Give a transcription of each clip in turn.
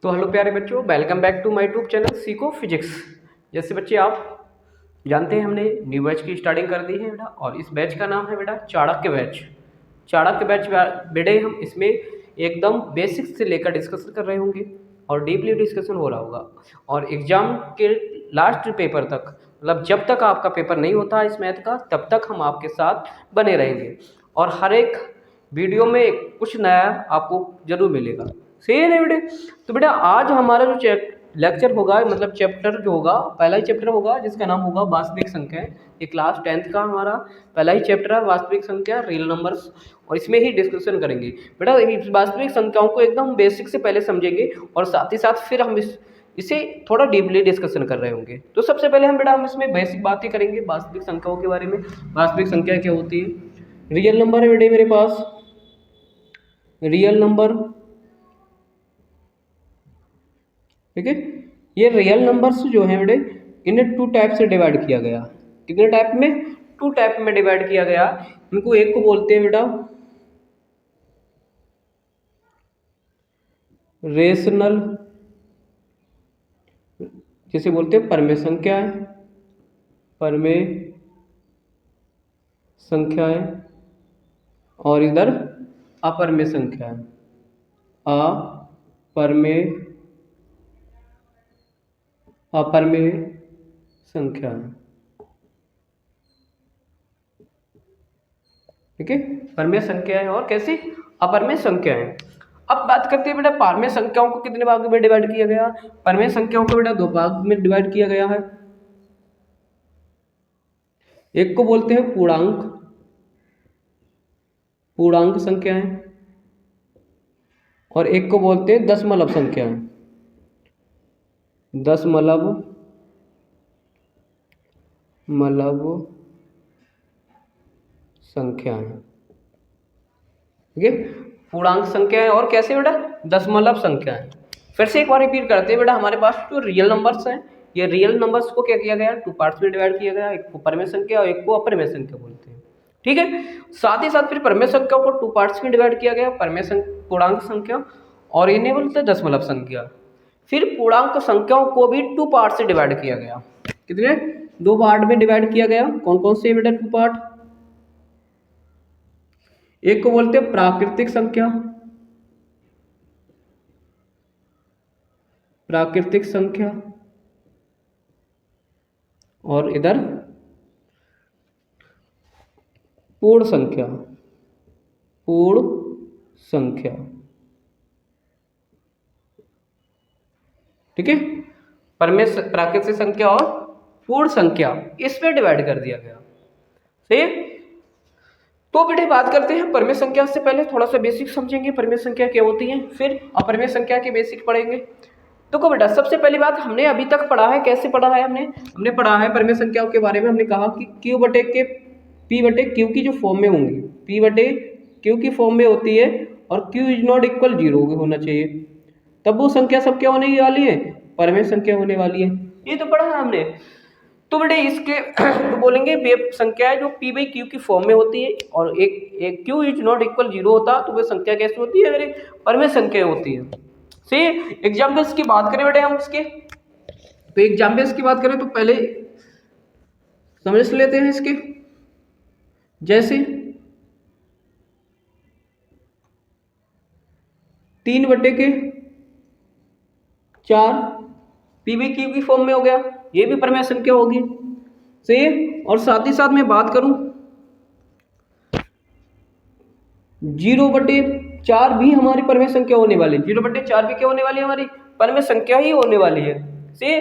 तो हेलो प्यारे बच्चों, welcome back to my YouTube channel सीखो फिजिक्स। जैसे बच्चे आप जानते हैं, हमने न्यू बैच की स्टार्टिंग कर दी है बेटा, और इस बैच का नाम है बेटा चाणक्य बैच। चाणक्य बैच बेटे हम इसमें एकदम बेसिक्स से लेकर डिस्कशन कर रहे होंगे और डीपली डिस्कशन हो रहा होगा, और एग्जाम के लास्ट पेपर तक, मतलब जब तक आपका पेपर नहीं होता इस मैथ का, तब तक हम आपके साथ बने रहेंगे और हर एक वीडियो में कुछ नया आपको जरूर मिलेगा। सही है ना बेटे? तो बेटा आज हमारा जो लेक्चर होगा, मतलब चैप्टर जो होगा, पहला ही चैप्टर होगा जिसका नाम होगा वास्तविक संख्या। ये क्लास 10th का हमारा पहला ही चैप्टर है, वास्तविक संख्या, रियल नंबर्स, और इसमें ही डिस्कशन करेंगे बेटा। वास्तविक संख्याओं को एकदम बेसिक से पहले समझेंगे और साथ ही साथ फिर हम इसे थोड़ा डीपली डिस्कशन कर रहे होंगे। तो सबसे पहले हम इसमें बेसिक बातें करेंगे वास्तविक संख्याओं के बारे में। वास्तविक संख्या क्या होती है? रियल नंबर है बेटे मेरे पास, रियल नंबर, ठीक है। ये रियल नंबर्स जो है बेटे, इन्हें टू टाइप से डिवाइड किया गया। कितने टाइप में? टू टाइप में डिवाइड किया गया। इनको एक को बोलते हैं बेटा रेशनल, जिसे बोलते हैं परमेय संख्याएं, परमेय संख्याएं, और इधर अपरमेय संख्याएं, अपरमेय संख्याएं, ठीक है। परमेय संख्याएं और कैसी? अपरमेय संख्याएं। अब बात करते हैं बेटा परमेय संख्याओं को कितने भाग में डिवाइड किया गया। परमेय संख्याओं को बेटा दो भाग में डिवाइड किया गया है। एक को बोलते हैं पूर्णांक, पूर्णांक संख्याएं, और एक को बोलते हैं दशमलव संख्याएं, दशमलव संख्याएं, ठीक है। पूर्णांक संख्याएं और कैसे बेटा? दशमलव संख्याएं। फिर से एक बार रिपीट करते हैं बेटा, हमारे पास जो रियल नंबर्स हैं, ये रियल नंबर्स को क्या किया गया? टू पार्ट्स में डिवाइड किया गया। एक को परमेय संख्या और एक को अपरमेय संख्या बोलते हैं, ठीक है। साथ ही साथ फिर परमेय संख्या को टू पार्ट्स में डिवाइड किया गया, परमेय पूर्णांक संख्या, और इन्हें बोलते हैं दशमलव संख्या। फिर पूर्णांक संख्याओं को भी टू पार्ट से डिवाइड किया गया। कितने? दो पार्ट में डिवाइड किया गया। कौन कौन से बेटा टू पार्ट? एक को बोलते हैं प्राकृतिक संख्या, प्राकृतिक संख्या, और इधर पूर्ण संख्या, पूर्ण संख्या, ठीक है। परमेय प्राकृतिक संख्या और पूर्ण संख्या, इसमें डिवाइड कर दिया गया। सही है। तो बेटे बात करते हैं परमेय संख्या से पहले थोड़ा सा बेसिक समझेंगे, परमेय संख्या क्या होती है, फिर अपरमेय संख्या के बेसिक पढ़ेंगे। तो बेटा सबसे पहली बात हमने अभी तक पढ़ा है, कैसे पढ़ा है हमने पढ़ा है परमेय संख्याओं के बारे में। हमने कहा कि Q बटे के P बटे Q की जो फॉर्म में होंगी, P बटे Q की फॉर्म में होती है, और Q इज नॉट इक्वल 0 होना चाहिए, तब वो संख्या सब क्या होने वाली है? परमेय संख्या होने वाली है। ये तो पढ़ा है हमने। तो बेटे इसके तो बोलेंगे वे संख्याएं जो P बाई Q की फॉर्म में होती है, और एक Q इज नॉट इक्वल 0 होता, तो वह संख्या कैसी होती है? मेरे परमेय संख्या होती है। सही। एग्जाम्पल्स की बात करें बेटे हम इसके, तो एग्जाम्पल्स की बात करें तो पहले समझ लेते हैं इसके। जैसे 3 बटे के 4 P बाई Q की फॉर्म में हो गया, ये भी परमेय संख्या होगी। सही। और साथ ही साथ मैं बात करूं 0 बटे 4 भी हमारी परमेय संख्या होने वाली है। 0 बटे 4 भी क्या होने वाली है? हमारी परमेय संख्या ही होने वाली है। सही।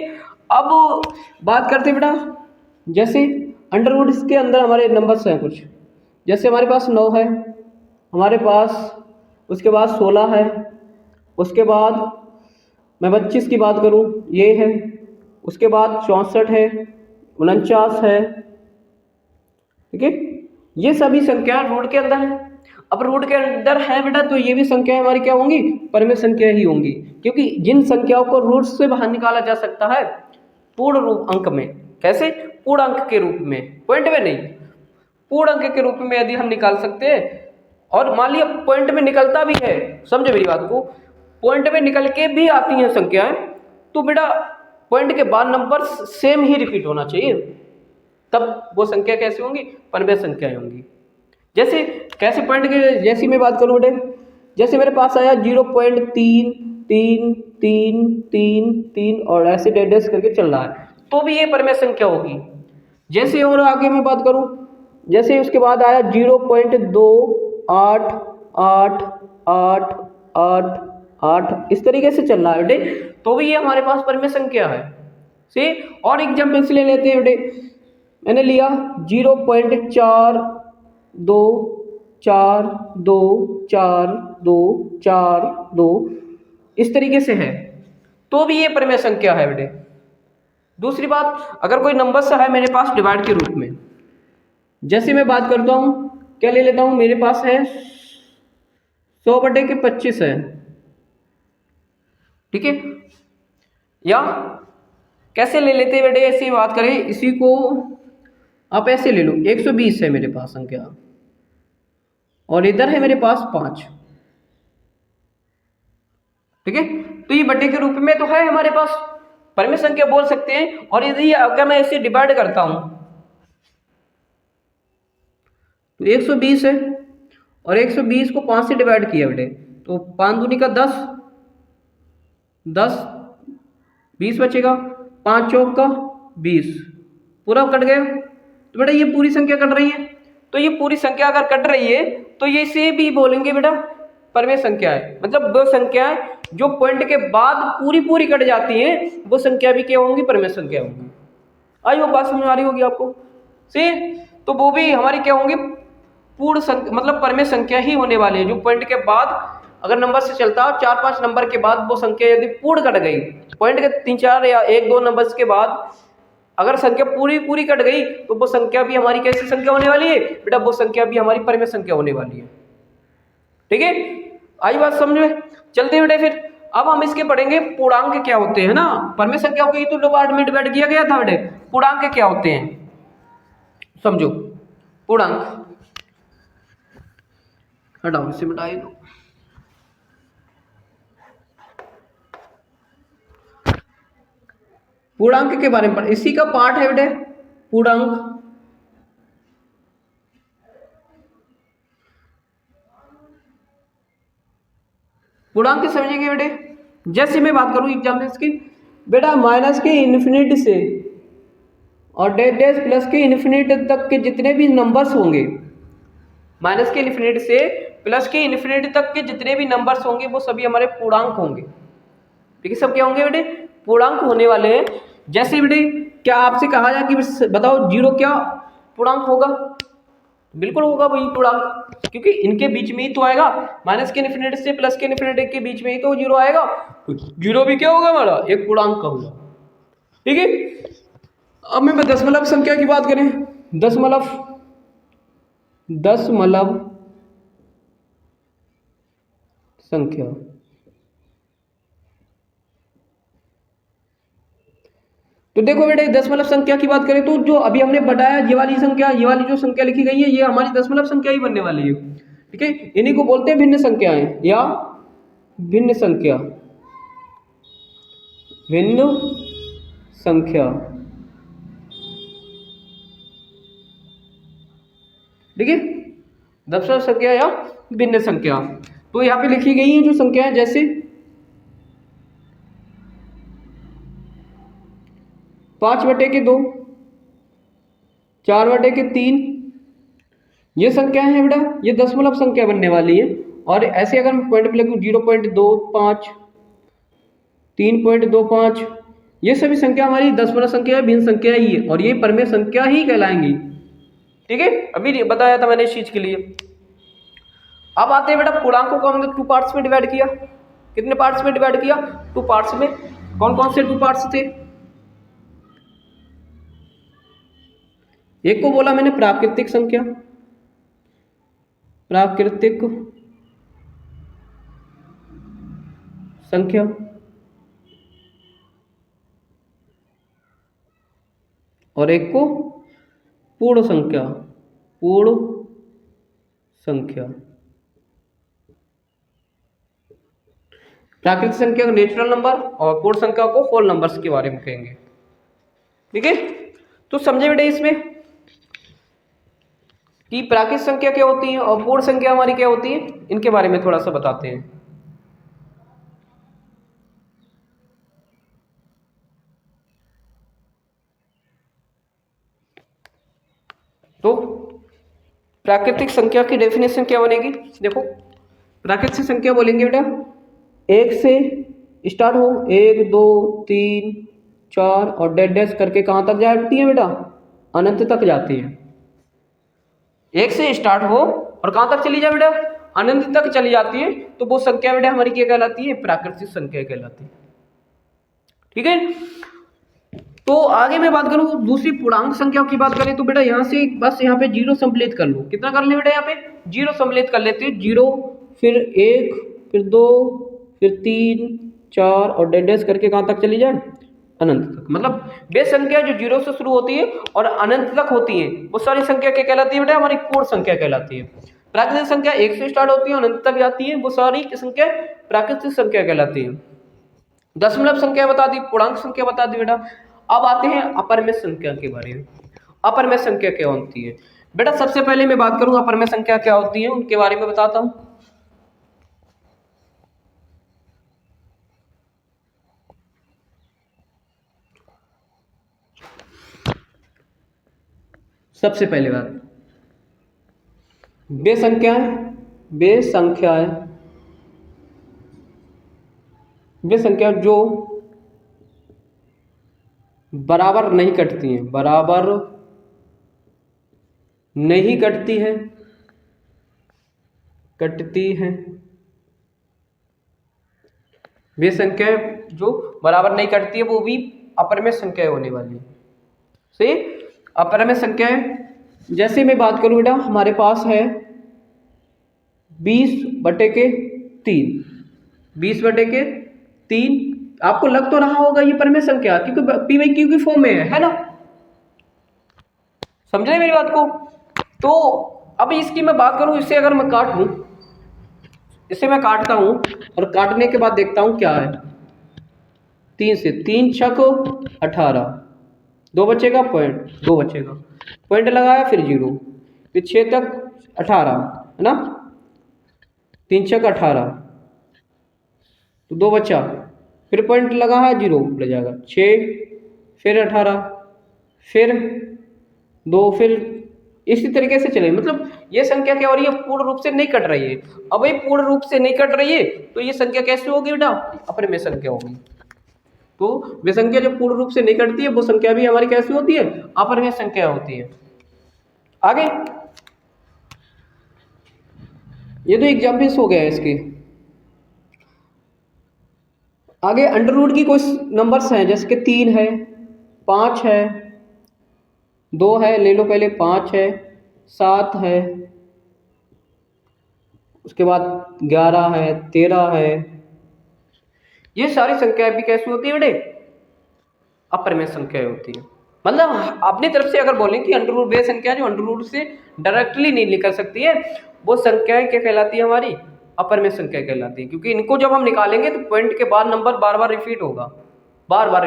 अब बात करते हैं बेटा, जैसे अंडरवुड इसके अंदर हमारे नंबर्स हैं कुछ, जैसे हमारे पास 9 है, हमारे पास उसके बाद 16 है, उसके बाद मैं 25 की बात करूं ये है, उसके बाद 64 है, 49 है, ठीक है। ये सभी संख्या रूट के अंदर है। अब रूट के अंदर है बेटा, तो ये भी संख्या हमारी क्या होंगी? परमेय संख्या ही होंगी, क्योंकि जिन संख्याओं को रूट से बाहर निकाला जा सकता है पूर्ण रूप अंक में। कैसे? पूर्ण अंक के रूप में, पॉइंट में नहीं, पूर्ण अंक के रूप में यदि हम निकाल सकते हैं, और मान लिया पॉइंट में निकलता भी है, समझे मेरी बात को, पॉइंट में निकल के भी आती हैं संख्याएं, तो बेटा पॉइंट के बाद नंबर सेम ही रिपीट होना चाहिए, तब वो संख्या कैसी होंगी, परमेय संख्याएं होंगी। जैसे कैसे पॉइंट के, जैसी मैं बात करूँ बेटे, जैसे मेरे पास आया 0.33333 और ऐसे डेड करके चल रहा है, तो भी ये परमेय संख्या होगी। जैसे और आगे मैं बात करूं, जैसे उसके बाद आया 0.288888, इस तरीके से चल रहा है बेटे, तो भी ये हमारे पास परमेय संख्या है। सी और एग्जाम्पल ले लेते हैं बेटे, मैंने लिया 0.42424242, इस तरीके से है, तो भी ये परमेय संख्या है बेटे। दूसरी बात, अगर कोई नंबर सा है मेरे पास डिवाइड के रूप में, जैसे मैं बात करता हूं, क्या ले लेता हूं, मेरे पास है 100/25 है, ठीक है, या कैसे ले लेते हैं बेटे, ऐसी बात करें, इसी को आप ऐसे ले लो, 120 है मेरे पास संख्या, और इधर है मेरे पास 5, ठीक है, तो ये बटे के रूप में तो है हमारे पास, परमेय संख्या बोल सकते हैं। और यदि अगर मैं इसे डिवाइड करता हूं तो 120 है, और 120 को 5 से डिवाइड किया बेटे, तो 5 दूनी का 10, 20 बचेगा, 5 चौक का 20, पूरा कट गया। तो बेटा ये पूरी संख्या कट रही है, तो ये पूरी संख्या अगर कट रही है तो ये इसे भी बोलेंगे बेटा परमेय संख्या है। मतलब वो संख्याएं जो पॉइंट के बाद पूरी पूरी कट जाती हैं, वो संख्या भी क्या होंगी, परमेय संख्या होंगी। आई वो बात समझ आ रही होगी आपको, सी तो वो भी हमारी क्या होंगी, पूर्ण संख्या, मतलब परमेय संख्या ही होने वाली है, जो पॉइंट के बाद अगर नंबर से चलता है 4-5 नंबर के बाद वो संख्या यदि पूर्ण कट गई, पॉइंट के 3-4 या 1-2 नंबर्स के बाद अगर संख्या पूरी पूरी कट गई, तो वो संख्या भी हमारी कैसी संख्या होने वाली है बेटा, वो संख्या भी हमारी परमेय संख्या होने वाली है, ठीक है। आई बात समझ में, चलते हैं बेटे फिर। अब हम इसके पढ़ेंगे पूर्णांक क्या होते हैं ना, परमेय संख्या को तो दो पार्ट में डिवाइड किया गया था बेटे, पूर्णांक क्या होते हैं समझो। पूर्णांक हटाओ, इसे मिटाइए दो। पूर्णांक के बारे में इसी का पार्ट है बेटे पूर्णांक। पूर्णांक समझेंगे बेटे, जैसे मैं बात करूं एग्जाम्पल्स की बेटा, माइनस के इन्फिनिटी से और डैश डैश प्लस के इन्फिनिटी तक के जितने भी नंबर्स होंगे, माइनस के इन्फिनिटी से प्लस के इन्फिनिटी तक के जितने भी नंबर्स होंगे वो सभी हमारे पूर्णांक होंगे, ठीक है। सब क्या होंगे बेटे, पूर्णांक होने वाले हैं। जैसे बेटे क्या आपसे कहा जाए कि बताओ 0 क्या पूर्णांक होगा, बिल्कुल होगा वही पूर्णांक, क्योंकि इनके बीच में ही तो आएगा, माइनस के इन्फिनिटी से प्लस के इन्फिनिटी के बीच में ही तो 0 आएगा, तो 0 भी क्या होगा हमारा, एक पूर्णांक का होगा, ठीक है। अब मैं दशमलव संख्या की बात करें, दशमलव संख्या, तो देखो बेटे दशमलव संख्या की बात करें तो जो अभी हमने बताया ये वाली संख्या, ये वाली जो संख्या लिखी गई है ये हमारी दशमलव संख्या ही बनने वाली है, ठीक है। इन्हीं को बोलते हैं भिन्न संख्याएं या भिन्न संख्या, भिन्न संख्या, ठीक है, दशमलव संख्या या भिन्न संख्या। तो यहाँ पे लिखी गई है जो संख्याएं, जैसे 5/2, 4/3, ये संख्या है बेटा, ये दशमलव संख्या बनने वाली है। और ऐसे अगर मैं पॉइंट पे लिखूं 0.25, 3.25, ये सभी संख्या हमारी दशमलव संख्या भिन्न संख्या ही है, और ये परमेय संख्या ही कहलाएंगी, ठीक है। अभी बताया था मैंने इस चीज के लिए। अब आते हैं बेटा पूर्णांकों को हमने 2 पार्ट्स में डिवाइड किया। कितने पार्ट्स में डिवाइड किया, 2 पार्ट्स में। कौन कौन से 2 पार्ट्स थे, एक को बोला मैंने प्राकृतिक संख्या, प्राकृतिक संख्या, और एक को पूर्ण संख्या, पूर्ण संख्या। प्राकृतिक संख्या को नेचुरल नंबर और पूर्ण संख्या को होल नंबर्स के बारे में कहेंगे। ठीक है, तो समझे बेटे इसमें कि प्राकृतिक संख्या क्या होती है और पूर्ण संख्या हमारी क्या होती है, इनके बारे में थोड़ा सा बताते हैं। तो प्राकृतिक संख्या की डेफिनेशन क्या बनेगी, देखो प्राकृतिक संख्या बोलेंगे बेटा एक से स्टार्ट हो, 1 2 3 4 और डैश डैश करके कहाँ तक जाती है बेटा, अनंत तक जाती है। एक से स्टार्ट हो और कहाँ तक चली जाए बेटा, अनंत तक चली जाती है, तो वो संख्या बेटा हमारी क्या कहलाती है, प्राकृतिक संख्या कहलाती है। ठीक है, तो आगे मैं बात करूं दूसरी पूर्णांक संख्या की बात करें तो बेटा यहाँ से बस यहाँ पे जीरो सम्मिलित कर लो, कितना कर ले बेटा, यहाँ पे जीरो सम्मिलित कर लेते हैं, 0 फिर 1 फिर 2 फिर 3 4 और डैश डैश करके कहाँ तक चली जाए, अनंत तक। मतलब वे संख्या जो 0 से शुरू होती है और अनंत तक होती है वो सारी संख्या क्या कहलाती है बेटा, हमारी पूर्ण संख्या कहलाती है। प्राकृतिक संख्या 1 से स्टार्ट होती है अनंत तक जाती है, वो सारी संख्या प्राकृतिक संख्या कहलाती है। दशमलव संख्या बता दी, पूर्णांक संख्या बता दी बेटा। अब आते हैं अपरिमेय संख्या के बारे में। अपरिमेय संख्या क्या होती है बेटा, सबसे पहले मैं बात करूं अपरिमेय संख्या क्या होती है उनके बारे में बताता हूं। सबसे पहले बात वे संख्या जो बराबर नहीं कटती हैं, बराबर नहीं कटती है, वे संख्या जो बराबर नहीं कटती है वो भी अपरिमेय संख्या होने वाली है। सही, अपरिमेय संख्या जैसे मैं बात करूं बेटा, हमारे पास है 20/3, 20/3। आपको लग तो रहा होगा ये परिमेय संख्या क्योंकि p/q की फॉर्म में है ना, समझ रहे मेरी बात को। तो अब इसकी मैं बात करूं, इससे अगर मैं काट लूं, इसे मैं काटता हूं और काटने के बाद देखता हूं क्या है, 3 से 3 छक 18, 2 बचेगा पॉइंट, 2 बचेगा पॉइंट लगाया फिर 0, फिर 6 तक 18 है ना, 3 छक 18 तो 2 बचा, फिर पॉइंट लगा है 0 रह जाएगा, 6 फिर 18 फिर 2 फिर इसी तरीके से चले। मतलब ये संख्या क्या हो रही है, पूर्ण रूप से नहीं कट रही है। अब ये पूर्ण रूप से नहीं कट रही है तो ये संख्या कैसे होगी बेटा, अपरिमेय संख्या होगी। तो वे संख्या जो पूर्ण रूप से नहीं कटती है वो संख्या भी हमारी कैसी होती है, अपरिमेय संख्या होती है। आगे ये तो एग्जाम्पल्स हो गया है इसके। आगे अंडर रूट की कुछ नंबर्स हैं जैसे कि 3 है, 5 है, 2 है, ले लो पहले 5 है, 7 है, उसके बाद 11 है, 13 है। ये सारी संख्याएं भी कैसी होती है बेटे, अपरिमेय संख्या होती है। मतलब अपनी तरफ से अगर बोलें कि अंडर रूट वे संख्या जो अंडर रूट से डायरेक्टली नहीं निकल सकती है वो संख्याएं क्या कहलाती है, हमारी अपरिमेय संख्या कहलाती है। क्योंकि इनको जब हम निकालेंगे तो पॉइंट के बाद नंबर बार बार रिपीट होगा, बार बार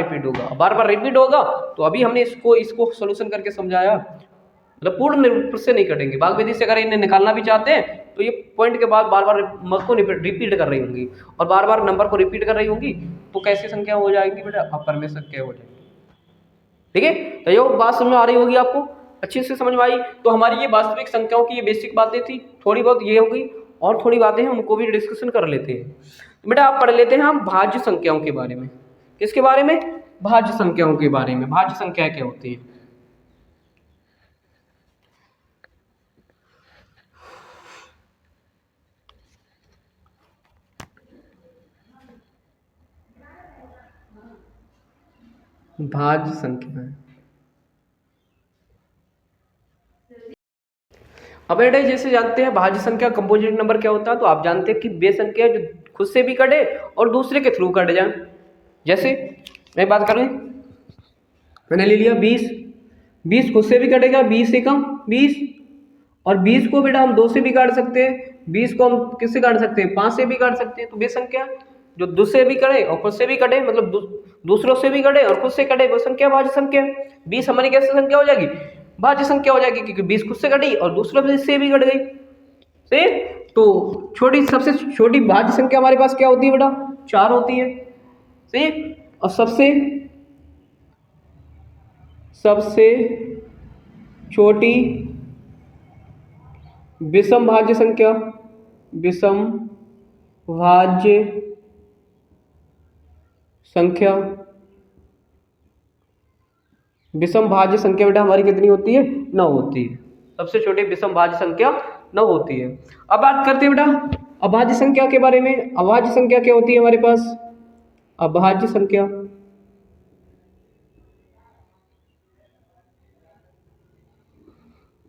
रिपीट होगा। तो अभी हमने इसको सोल्यूशन करके समझाया, मतलब पूर्ण रूप से नहीं कटेंगे। भाग विधि से अगर इन्हें निकालना भी चाहते हैं तो ये पॉइंट के बाद बार बार को रिपीट कर रही होंगी और बार बार नंबर को रिपीट कर रही होंगी, तो कैसी संख्या हो जाएगी बेटा, अपरिमेय संख्या हो जाएगी। ठीक है, तो ये बात समझ में आ रही होगी आपको, अच्छे से समझ में आई। तो हमारी ये वास्तविक संख्याओं की ये बेसिक बातें थी, थोड़ी बहुत ये हो गई और थोड़ी बातें हैं उनको भी डिस्कशन कर लेते हैं। तो बेटा आप पढ़ लेते हैं हम भाज्य संख्याओं के बारे में। किसके बारे में, भाज्य संख्याओं के बारे में। भाज्य संख्या क्या होती है, भाज्य संख्या। अब बेटा जैसे जानते हैं भाज्य संख्या कंपोजिट नंबर क्या होता है, तो आप जानते हैं कि वे संख्या जो खुद से भी कटे और दूसरे के थ्रू कट जाए। जैसे मैं बात करूँ, मैंने ले लिया 20 खुद से भी कटेगा, 20 से कम 20, और 20 को बेटा हम 2 से भी काट सकते हैं, 20 को हम किससे काट सकते हैं, 5 से भी काट सकते हैं। तो वे संख्या जो दूसरे भी कटे और खुद से भी कटे, मतलब दूसरों से भी कटे और खुद से कटे, वो संख्या भाज्य संख्या है। 20 हमारी कैसे संख्या हो जाएगी? भाज्य संख्या हो जाएगी, क्योंकि 20 खुद से कटी और दूसरों से भी कट गई। सही। तो सबसे छोटी भाज्य संख्या हमारे पास क्या होती है बेटा? 4 होती है। सही। और सबसे छोटी विषम भाज्य संख्या, विषम भाज्य संख्या, विषम भाज्य संख्या बेटा हमारी कितनी होती है? 9 होती है। सबसे छोटी विषम भाज्य संख्या 9 होती है। अब बात करते हैं बेटा अभाज्य संख्या के बारे में। अभाज्य संख्या क्या होती है हमारे पास? अभाज्य संख्या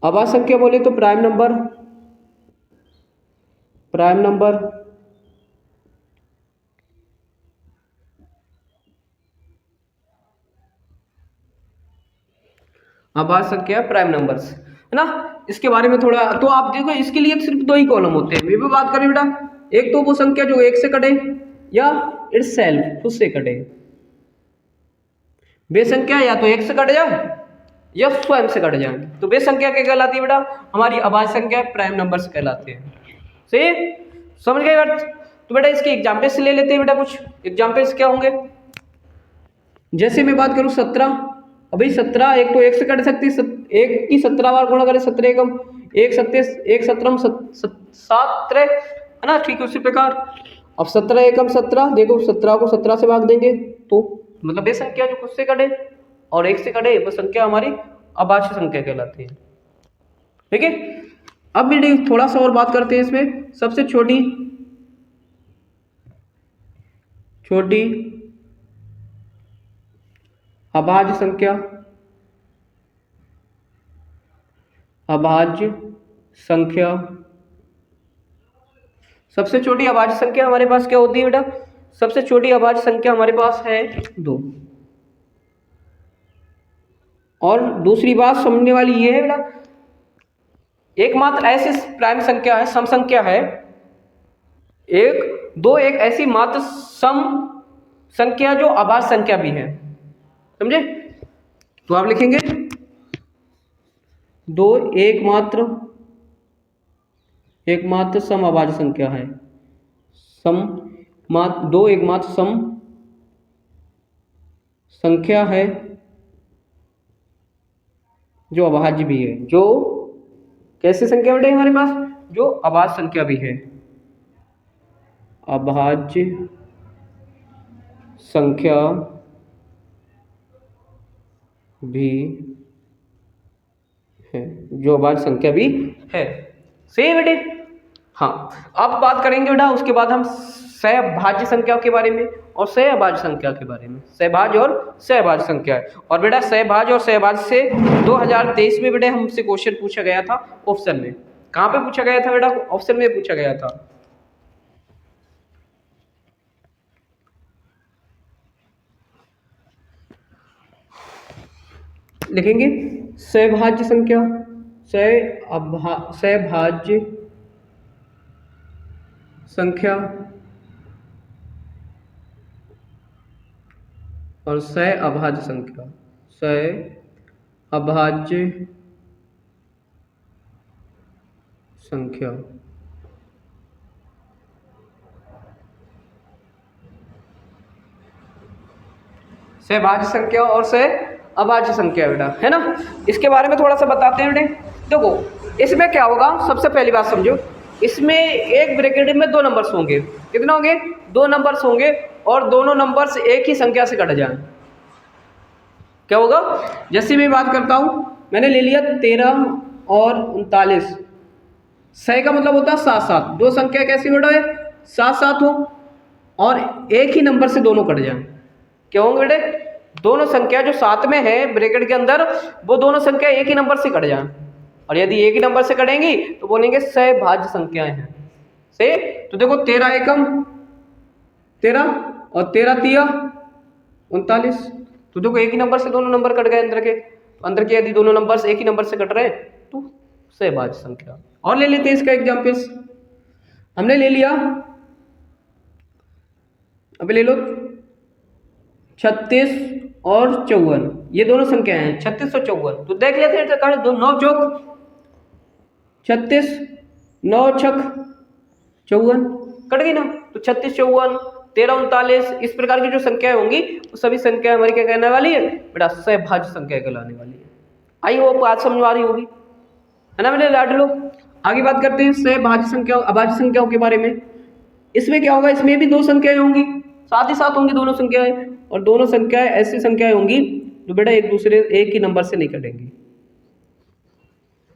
अभाज्य संख्या बोले तो प्राइम नंबर, अभाज्य संख्या प्राइम नंबर्स, है ना। इसके बारे में थोड़ा तो आप देखो, इसके लिए सिर्फ 2 ही कॉलम होते हैं। मैं भी बात करें बेटा, एक तो वो संख्या जो 1 से कटे या इट्स सेल्फ खुद से कटे। वे संख्या या तो 1 से कट जाए या स्वयं से कट जाए, तो वे संख्या क्या कहलाती है बेटा? हमारी अभाज्य संख्या प्राइम नंबर्स कहलाते हैं। सही, समझ गए बात? तो बेटा इसके एग्जाम्पल्स ले लेते हैं बेटा। कुछ एग्जाम्पल्स क्या होंगे? जैसे मैं बात करूं 17, अभी 17 एक तो 1 से कट सकती है, 1 की 17 बार गुणा करें 17 एकम 1 17 17 है ना, ठीक है। उसी प्रकार अब 17 एकम 17, देखो 17 को 17 से भाग देंगे तो मतलब ये संख्या जो खुद से कटे और 1 से कटे वो संख्या हमारी अभाज्य संख्या कहलाती है। ठीक है। अब भी थोड़ा सा और बात करते हैं इसमें। सबसे छोटी अभाज्य संख्या, सबसे छोटी अभाज्य संख्या हमारे पास क्या होती है बेटा? सबसे छोटी अभाज्य संख्या हमारे पास है 2। और दूसरी बात समझने वाली ये है बेटा, एकमात्र ऐसी प्राइम संख्या है, सम संख्या है, एक ऐसी मात्र सम संख्या जो अभाज्य संख्या भी है। समझे? तो आप लिखेंगे 2 एकमात्र सम अभाज्य संख्या है। 2 एकमात्र सम संख्या है जो अभाज्य भी है। जो कैसी संख्या बेटे हमारे पास? जो अभाज्य संख्या भी है, अभाज्य संख्या भी है, जो अभाज्य संख्या भी है। सही है बेटे? हाँ। अब बात करेंगे बेटा उसके बाद हम सहभाज्य संख्या के बारे में और सहअभाज्य संख्या के बारे में। सहभाज्य और सहअभाज्य संख्या है। और बेटा सहभाज्य और सहअभाज्य से 2023 में बेटे हमसे क्वेश्चन पूछा गया था ऑप्शन में। कहाँ पे पूछा गया था बेटा? ऑप्शन में पूछा गया था। लिखेंगे सहभाज्य संख्या, सहभाज्य संख्या और सहअभाज्य संख्या, सहअभाज्य संख्या। सहभाज्य संख्या और सहअभाज्य संख्या बेटा, है ना। इसके बारे में थोड़ा सा बताते हैं बेटे। देखो इसमें क्या होगा, सबसे पहली बात समझो, इसमें एक ब्रैकेट में 2 नंबर्स होंगे। कितने होंगे? 2 नंबर्स होंगे और दोनों नंबर्स एक ही संख्या से कट जाएं। क्या होगा? जैसे मैं बात करता हूं, मैंने ले लिया 13 और 39। सही का मतलब होता है 7-7। 2 संख्या कैसी बेटा है? 7-7 हो और एक ही नंबर से दोनों कट जाएं। क्या होंगे बेटे? दोनों संख्या जो साथ में है ब्रैकेट के अंदर, वो दोनों संख्या एक ही नंबर से कट जाएं। और यदि एक ही नंबर से कटेंगी तो बोलेंगे सहभाज्य संख्याएं हैं। सही। तो देखो 13 एकम 13 और 13 तिया 39। तो देखो एक ही नंबर से दोनों नंबर कट गए अंदर के यदि दोनों नंबर एक ही नंबर से कट रहे तो सहभाज्य संख्या। और ले लेते हैं इसका एग्जाम्पल्स। हमने ले लिया अब ले लो 36 और 54, ये दोनों संख्याएं हैं 36 और 54। तो देख लेते हैं दो 9 चौक 36, 9 छक 54, कट गई ना। तो 36, 54, 13, 39 इस प्रकार की जो संख्याएं होंगी वो सभी संख्याएं हमारी क्या कहने वाली है बेटा, सहभाज्य संख्या कहलाने वाली है। आई होप आज समझ आ रही होगी, है ना मेरे लाडलो। आगे बात करते हैं सहभाज्य संख्या अभाज्य संख्याओं के बारे में। इसमें क्या होगा, इसमें भी दो संख्याएं होंगी, साथ ही साथ होंगी दोनों संख्याएं, और दोनों संख्याएं ऐसी संख्याएं होंगी जो बेटा एक ही नंबर से नहीं कटेंगी।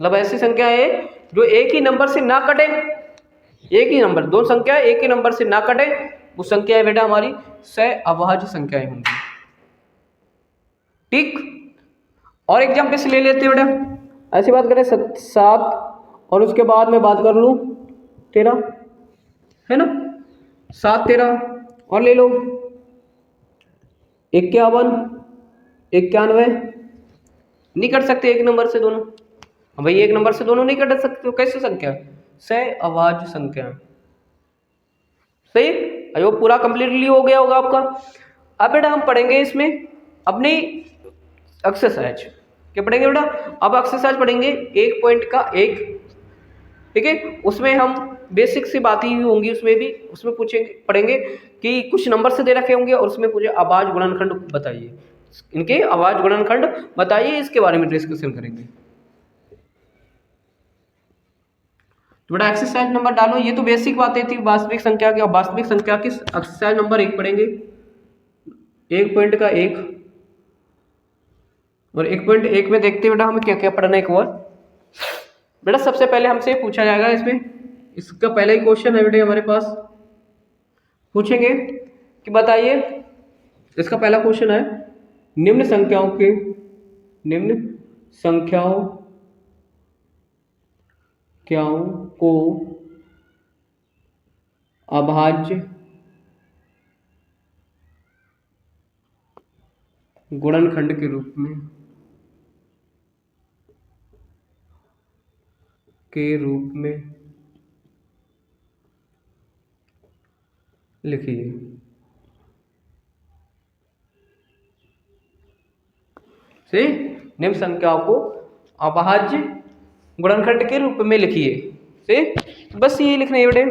मतलब ऐसी संख्या है जो एक ही नंबर से ना कटे, एक ही नंबर, दो संख्या एक ही नंबर से ना कटे, वो संख्या बेटा हमारी सहअभाज्य संख्याएं होंगी। ठीक, और एग्जाम्पल से ले लेते हैं बेटा। ऐसी बात करें 7 और उसके बाद में बात कर लूं 13, है ना, 7, 13 और ले लो 51, 91, नहीं कट सकते एक नंबर से दोनों। भाई एक नंबर से दोनों नहीं कट सकते तो कैसे संख्या, सहअभाज्य संख्या। सही, अयो पूरा कंप्लीटली हो गया होगा आपका। अब बेटा हम पढ़ेंगे इसमें अपनी एक्सरसाइज, क्या पढ़ेंगे बेटा, अब एक्सरसाइज पढ़ेंगे 1.1, ठीक है। उसमें हम बेसिक सी बातें ही होंगी, उसमें पूछेंगे पढ़ेंगे कि कुछ नंबर से दे रखे होंगे और उसमें पूछे अभाज्य गुणनखंड बताइए, इनके अभाज्य गुणनखंड बताइए, इसके बारे में डिस्कशन करेंगे। तो बेटा एक्सरसाइज नंबर डालो, ये तो बेसिक बातें थी वास्तविक संख्या की। अब वास्तविक संख्या की एक्सरसाइज नंबर 1 पढ़ेंगे, 1.1, और 1.1 में देखते हैं बेटा हमें क्या क्या पढ़ना है एक और। बेटा सबसे पहले हमसे पूछा जाएगा, इसमें इसका पहला ही क्वेश्चन है बेटा हमारे पास, पूछेंगे कि बताइए, इसका पहला क्वेश्चन है निम्न संख्याओं को अभाज्य गुणनखंड के रूप में लिखिए। सही, निम्न संख्याओं को अभाज्य गुणनखंड के रूप में लिखिए। सही, बस ये लिखना है बेटे।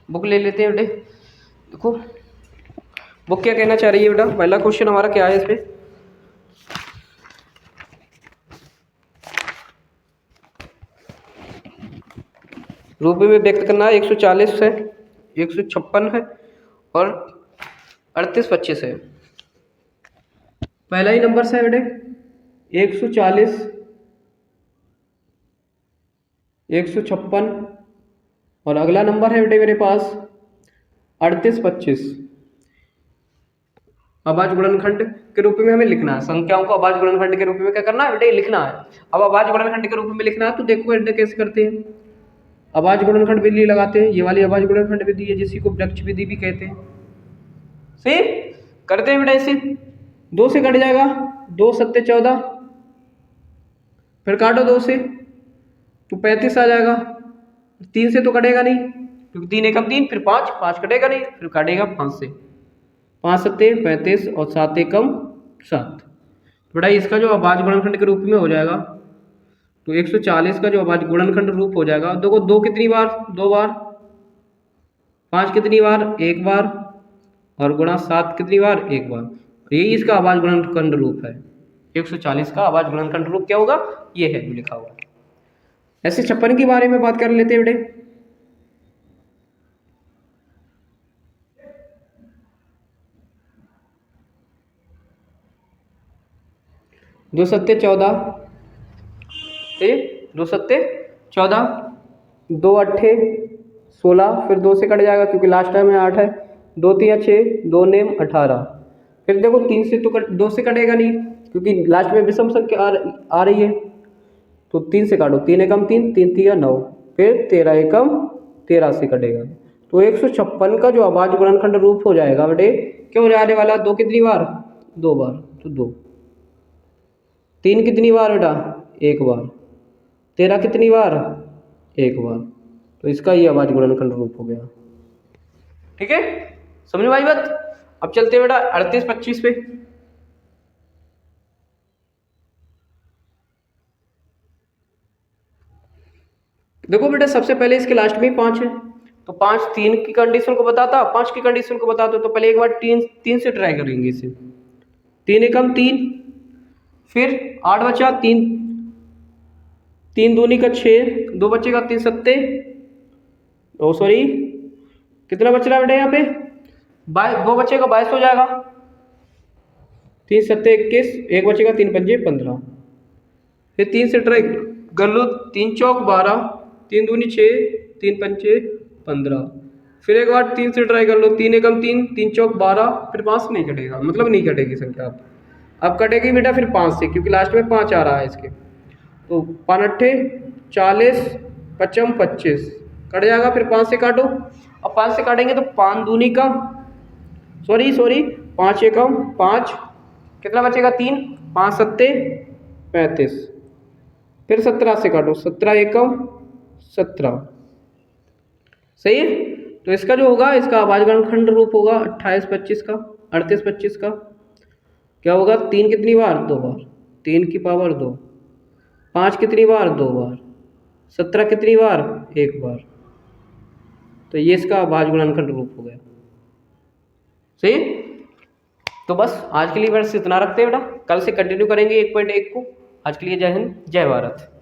बुक ले लेते हैं बेटे, देखो बुक क्या कहना चाह रही है बेटा। पहला क्वेश्चन हमारा क्या है इसमें, रूप में व्यक्त करना है। 140 है, 156 है और 38, 25 है। पहला ही नंबर से है बेटे 140, 156 और अगला नंबर है बेटे मेरे पास 38, 25। अभाज्य गुणनखंड के रूप में हमें लिखना है, संख्याओं को अभाज्य गुणनखंड के रूप में क्या करना है बेटे, लिखना है। अब अभाज्य गुणनखंड के रूप में लिखना है तो देखो बेटे कैसे करते हैं। अभाज्य गुणनखंड विधि लगाते हैं, ये वाली अभाज्य गुणनखंड विधि है जिसी को वृक्ष विधि भी कहते हैं। सही, करते हैं बेटा इसे। 2 से कट जाएगा, 2 सत्ते 14, फिर काटो 2 से तो 35 आ जाएगा। 3 से तो कटेगा नहीं क्योंकि 3 एकम 3, फिर 5, 5 कटेगा नहीं, फिर काटेगा 5 से, 5 सत्ते 35 और 7 एकम 7। बेटा इसका जो अभाज्य गुणनखंड के रूप में हो जाएगा तो 140 का जो अभाज्य गुणनखंड रूप हो जाएगा, देखो 2 कितनी बार, 2 बार, 5 कितनी बार, 1 बार, और गुणा 7 कितनी बार, 1 बार। यही इसका अभाज्य गुणनखंड रूप है। 140 का अभाज्य गुणनखंड रूप क्या होगा, ये है जो लिखा हुआ। ऐसे 56 के बारे में बात कर लेते हैं बेटे। दो सत्ते 14, 2 सत्ते 14, 2 अट्ठे 16, फिर 2 से कट जाएगा क्योंकि लास्ट टाइम में 8 है, 2 3 6, 2 नेम 18। फिर देखो 3 से तो 2 से कटेगा नहीं क्योंकि लास्ट में विषम संख्या आ रही है, तो 3 से काटो, 3 एकम 3, 3 3 9, फिर 13 एकम 13 से कटेगा। तो 156 का जो अभाज्य गुणनखंड रूप हो जाएगा बेटे, क्या हो जाने वाला, 2 कितनी बार, 2 बार, तो 2। 3 कितनी बार बेटा, 1 बार। 13 कितनी बार, 1 बार। तो इसका ये अभाज्य गुणनखंड रूप हो गया। ठीक है, समझ में आई बात। अब चलते हैं बेटा 38-25 पे। देखो बेटा सबसे पहले इसके लास्ट में ही 5 है, तो 5 3 की कंडीशन को बताता, 5 की कंडीशन को बताता, तो पहले एक बार 3 से ट्राई करेंगे इसे। 3 एकम 3, फिर 8 बचा 3, 3 दूनी का 6, 2 बचेगा 3 सत्ते, ओ सॉरी कितना बच रहा है बेटा यहाँ पे 2 बचेगा 22 हो जाएगा, 3 सत्ते 21, 1 बचेगा 3 पंजे 15। फिर 3 से ट्राई कर लो, 3 चौक 12, 3 दूनी 6, 3 पंचे 15। फिर एक बार 3 से ट्राई कर लो, 3 एकम 3, 3 चौक 12, फिर 5 नहीं कटेगा, मतलब नहीं कटेगी संख्या अब कटेगी बेटा फिर 5 से, क्योंकि लास्ट में 5 आ रहा है इसके। तो 5 अट्ठे 40, 55 25 कट जाएगा, फिर 5 से काटो। अब 5 से काटेंगे तो 5 दूनी का सॉरी 5 एकम 5, कितना बचेगा 3, 5 सत्ते 35, फिर 17 से काटो, 17 एकम 17, सही है। तो इसका जो होगा इसका अभाज्य गुणनखंड रूप होगा 28-25 का, 38-25 का क्या होगा, 3 कितनी बार 2 बार, 3 की पावर 2, 5 कितनी बार 2 बार, 17 कितनी बार 1 बार। तो ये इसका अभाज्य गुणनखंड रूप हो गया, सही। तो बस आज के लिए बस इतना रखते हैं बेटा, कल से कंटिन्यू करेंगे 1.1 को। आज के लिए जय हिंद जय भारत।